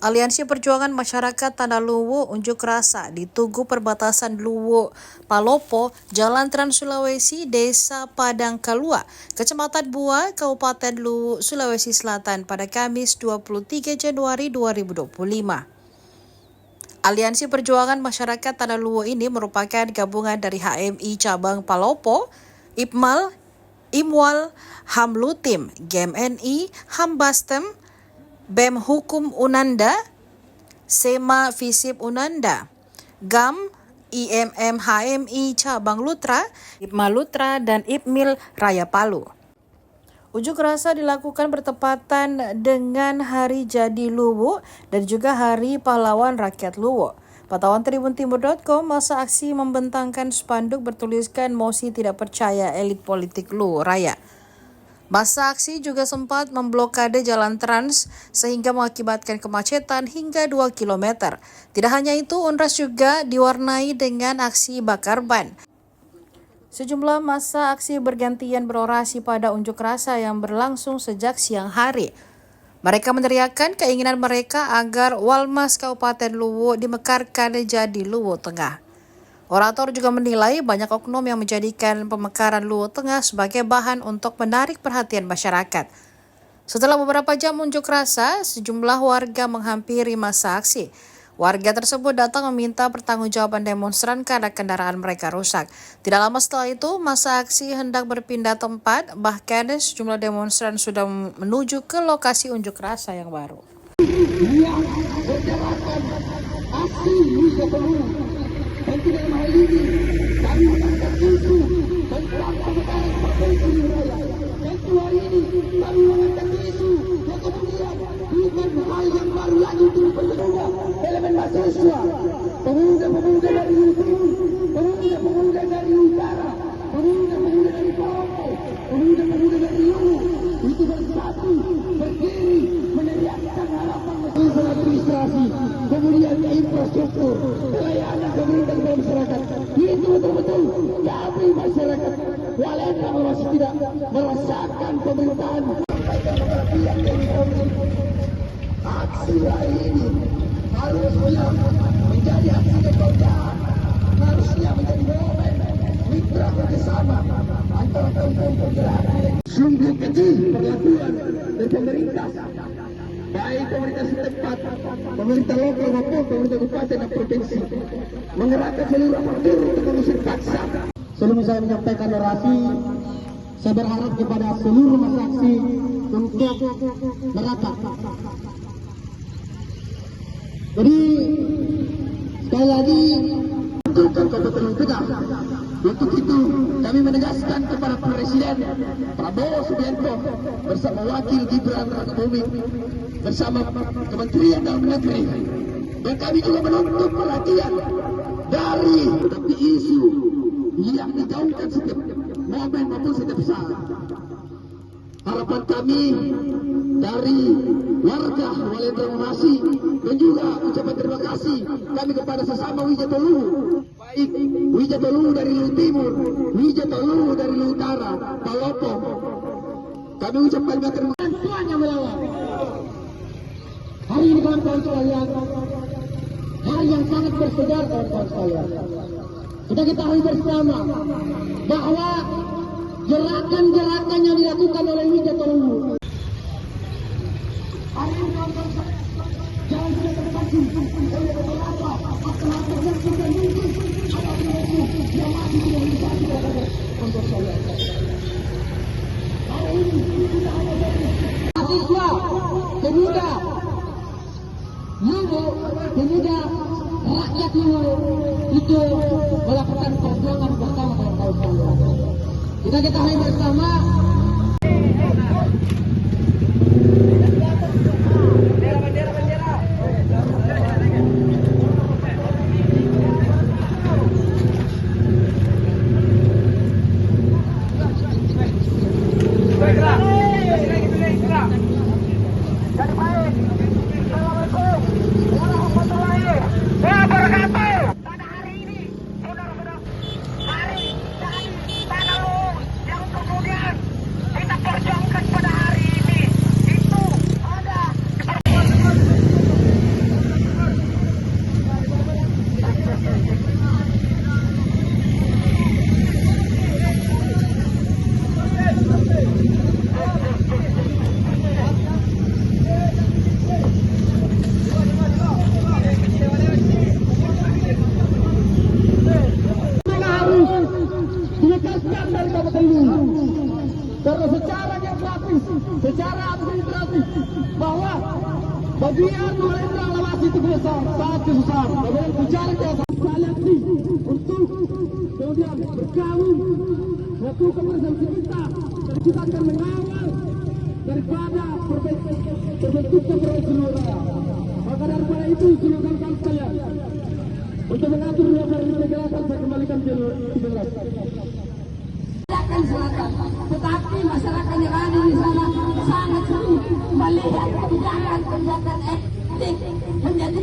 Aliansi Perjuangan Masyarakat Tanah Luwu unjuk rasa di Tugu Perbatasan Luwu, Palopo, Jalan Trans Sulawesi, Desa Padang Kalua, Kecamatan Bua, Kabupaten Luwu, Sulawesi Selatan pada Kamis 23 Januari 2025. Aliansi Perjuangan Masyarakat Tanah Luwu ini merupakan gabungan dari HMI Cabang Palopo, IPMAL, IMWAL, HAMLUTIM, GMNI, HAMBASTEM, BEM Hukum Unanda, SEMA Visip Unanda, GAM, IMM HMI Cabang Lutra, IPMA Lutra, dan IPMIL Raya Palu. Unjuk rasa dilakukan bertepatan dengan Hari Jadi Luwu dan juga Hari Pahlawan Rakyat Luwu. Pantauan tribuntimur.com, masa aksi membentangkan spanduk bertuliskan mosi tidak percaya elit politik Luwu Raya. Masa aksi juga sempat memblokade jalan trans sehingga mengakibatkan kemacetan hingga 2 km. Tidak hanya itu, unras juga diwarnai dengan aksi bakar ban. Sejumlah masa aksi bergantian berorasi pada unjuk rasa yang berlangsung sejak siang hari. Mereka meneriakkan keinginan mereka agar Walmas Kabupaten Luwu dimekarkan jadi Luwu Tengah. Orator juga menilai banyak oknum yang menjadikan pemekaran Luwu Tengah sebagai bahan untuk menarik perhatian masyarakat. Setelah beberapa jam unjuk rasa, sejumlah warga menghampiri masa aksi. Warga tersebut datang meminta pertanggungjawaban demonstran karena kendaraan mereka rusak. Tidak lama setelah itu, masa aksi hendak berpindah tempat, bahkan sejumlah demonstran sudah menuju ke lokasi unjuk rasa yang baru. Dan tidak mahal ini, kami mengangkat isu dan pelaksanaan provinsi raya. Tentu hari ini kami mengangkat isu yang kemudian bukan hal yang baru lagi untuk diperlukan elemen mahasiswa, pemuda-pemuda dari timur, pemuda-pemuda dari utara, pemuda-pemuda dari Palopo, pemuda-pemuda dari Luwu, itu bersatu, berdiri, meneriakkan harapan administrasi, kemudian infrastruktur, pelayanan pemerintah kepada masyarakat. Itu betul-betul kami masyarakat walaupun masih tidak merasakan pemerintahan. Aksi hari ini harusnya menjadi aksi kebanggaan, harusnya menjadi momen mitra kerjasama antara kaum-kaum penggerak. Sungguh kecil perlakuan dari pemerintah, baik pemerintah setempat, pemerintah lokal maupun pemerintah kabupaten dan provinsi, mengerahkan seluruh aparatur untuk mengusir paksa. Sebelum saya menyampaikan orasi, saya berharap kepada seluruh masa aksi untuk merapat. Jadi sekali lagi tentukan kebetulan tegak. Untuk itu kami menegaskan kepada Presiden Prabowo Subianto bersama Wakil Gibran Rakabuming bersama Kementerian Dalam Negeri, dan kami juga menuntut perhatian dari isu yang digaungkan setiap momen maupun setiap saat. Harapan kami dari warga Walendramanasi dan juga ucapan terima kasih kami kepada sesama Wijato Luwu, baik Wijato Luwu dari Luwu Timur, Wijato Luwu dari Luwu Utara, Palopo. Kami ucapkan terima kasih semuanya melawan. Hari ini kawan-kawan sekalian, hari yang sangat bersejarah kawan-kawan sekalian. Kita ketahui bersama bahwa gerakan-gerakan yang dilakukan oleh Wijato Luwu hari ini kawan-kawan sekalian, jangan sudah terpacu oleh beberapa aktor-aktor yang sudah mungkin ada di Indonesia yang masih tidak bisa kawan-kawan sekalian. Hari ini kita hanya dari mahasiswa, pemuda Luwu, pemuda rakyat Luwu itu melakukan perjuangan bersama kawan-kawan sekalian. Kita ketahui bersama Tanah Luwu yang kemudian kita perjuangkan pada hari ini. karena secara geografis, secara administratif, bahwa bagian Norendra Lawasi itu besar, sangat kesusahan. Bagaimana bicara jasa seleksi untuk kemudian bergabung melakukan organisasi kita, dan kita akan mengawal daripada terbentuknya provinsi Nusa. Maka daripada itu silakan sekalian untuk mengatur gerakan saya kembalikan ke 13. Selatan, tetapi masyarakat yang ada di sana sangat sering melihat kebijakan etik menjadi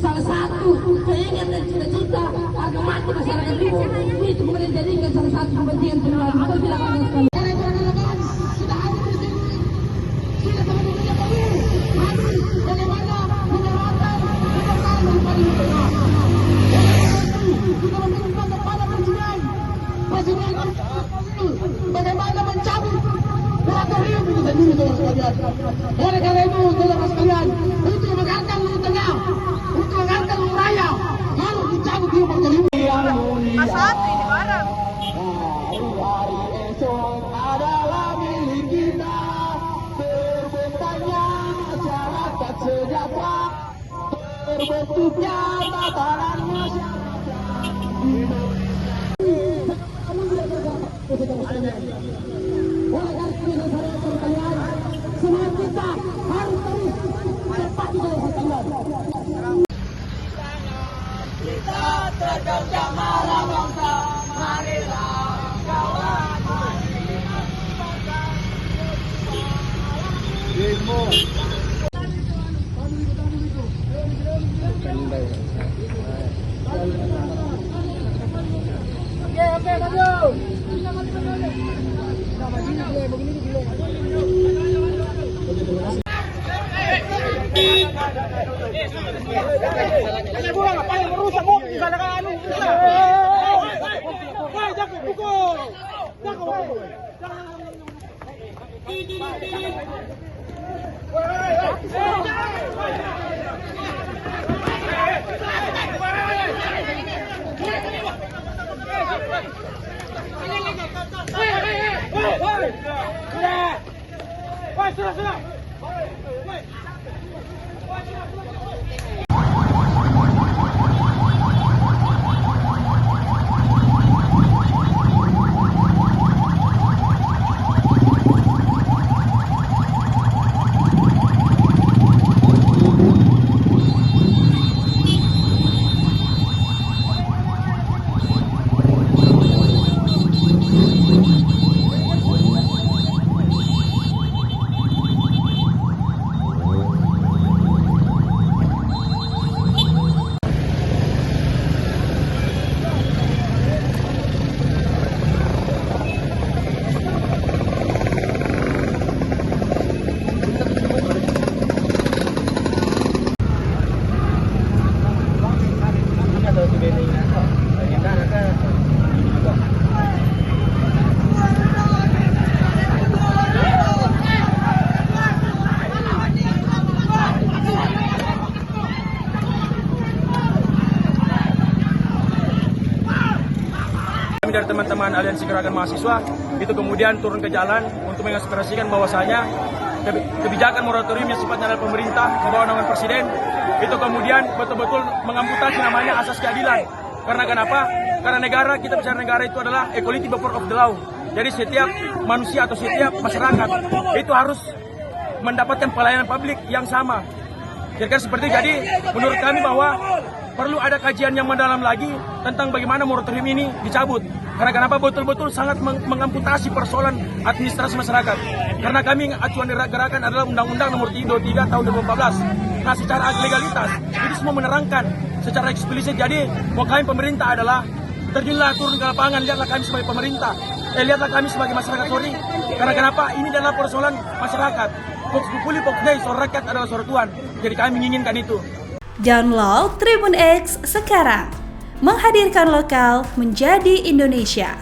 salah satu keinginan dan cita-cita agar mati masyarakat itu kemudian jadikan salah satu kepentingan penularan. Apabila kalian sekalian sudah ada di sini, sudah teman-teman yang baru, bagaimana menyerahkan kebenaran yang paling benar. Kita meminta kepada presiden bagaimana mencabut moratorium itu sendiri, saudara sekalian. Oleh karena itu, saudara sekalian, untuk mengangkat Luhut Tengah, untuk mengangkat Luhut Raya, harus dicabut dulu moratorium. Asal ini barang. Hari esok adalah milik kita, terbentuknya masyarakat sejahtera, terbentuknya tatanan masyarakat. Oleh karena itu saya sekalian, semua kita harus terus cepat sekalian. Kita terkerja marah bangsa, marilah kawan, marilah bangsa. Oke, maju. Sudah. Dari teman-teman aliansi gerakan mahasiswa itu kemudian turun ke jalan untuk mengekspresikan bahwasanya kebijakan moratorium yang sifatnya adalah pemerintah membawa naungan presiden itu kemudian betul-betul mengamputasi namanya asas keadilan. Karena kenapa? Karena negara, kita bicara negara itu adalah equality before of the law. Jadi setiap manusia atau setiap masyarakat itu harus mendapatkan pelayanan publik yang sama. Kira-kira seperti itu. Jadi menurut kami bahwa perlu ada kajian yang mendalam lagi tentang bagaimana moratorium ini dicabut. Karena kenapa betul-betul sangat mengamputasi persoalan administrasi masyarakat. Karena kami acuan gerakan adalah Undang-Undang Nomor 23 Tahun 2014. Nah, secara legalitas ini semua menerangkan secara eksplisit. Jadi mau kami pemerintah adalah terjunlah turun ke lapangan, lihatlah kami sebagai pemerintah. Lihatlah kami sebagai masyarakat, sorry. Karena kenapa? Ini adalah persoalan masyarakat. Vox Populi, Vox Dei, suara rakyat adalah suara Tuhan. Jadi kami menginginkan itu. Download Tribun X sekarang, menghadirkan lokal menjadi Indonesia.